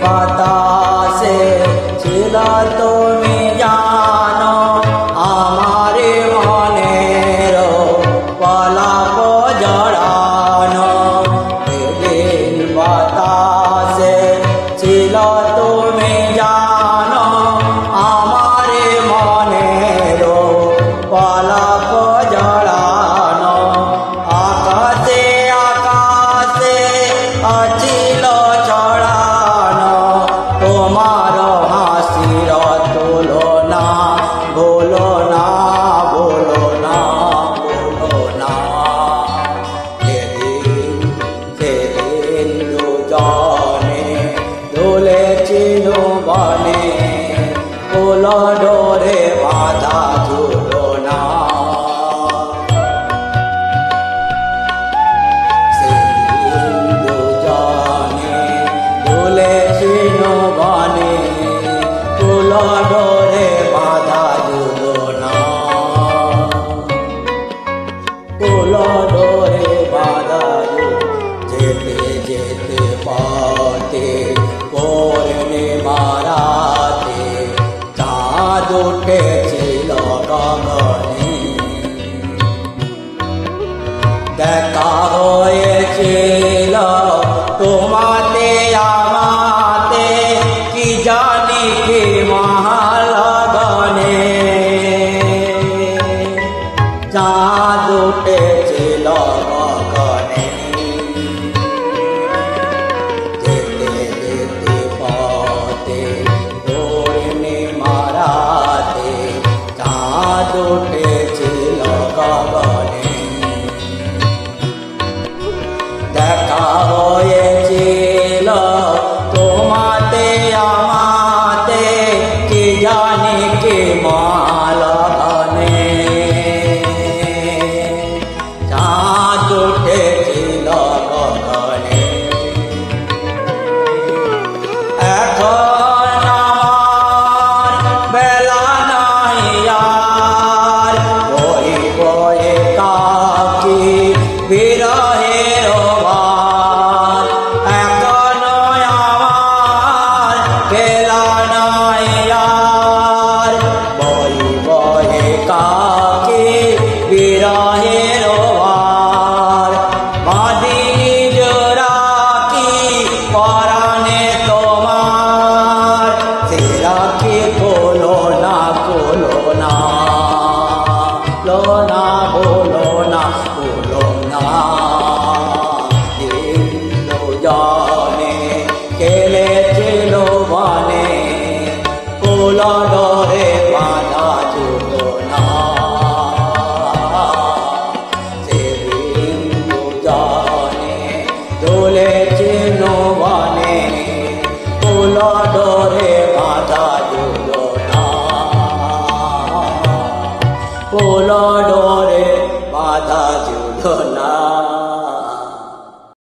বাতাসে ছিল তুমি জানো আমারে মনের পলাপ জড়ানো সেদিন বাতাসে ছিল তুমি জানো আমারে মনের পলাপ জড়ানো আকাশে আকাশে আছিল ছড়ানো তোমার হাসির তুলনা বলো না বলো না বলো না সেদিন সেদিন দুজনে দুলেছিল বনে ফুল ডোরে বাঁধা ঝুলনা সেদিন দুজনে দুলেছিল বনে ফুল ডোরে বাঁধা ঝুলনা ফুল ডোরে বাঁধা যেতে যেতে পথে পূর্ণিমা রাতে চাঁদ উঠেছিল গগনে দেখা হয়েছিল তোমাতে আমাতে কি জানি কি মহালগনে চাঁদ উঠেছিল গগনে যেতে যেতে পথে পূর্ণিমা রাতে চাঁদ উঠেছিল গগনে দেখা হয়েছিল তোমাতে আমাতে কি জানি কি মালগনে চাঁদ উঠেছিল গগনে এখন আমার বেলা নাই আর বই বয়ে কাকি বিরহের ভার এখন আমার বেলা নাই আর বই বয়ে কাকি বিরহের ভার বাঁধিনি জোড়া কি পরাণে তোমার সেরা কি বলো না বলো না বলো না বলো না বলো না দুজনে খেলেছিল বনে ফুল ডোরে বাঁধা ঝুলনা সেদিন দুজনে দুলেছিল বনে ফুল ডোরে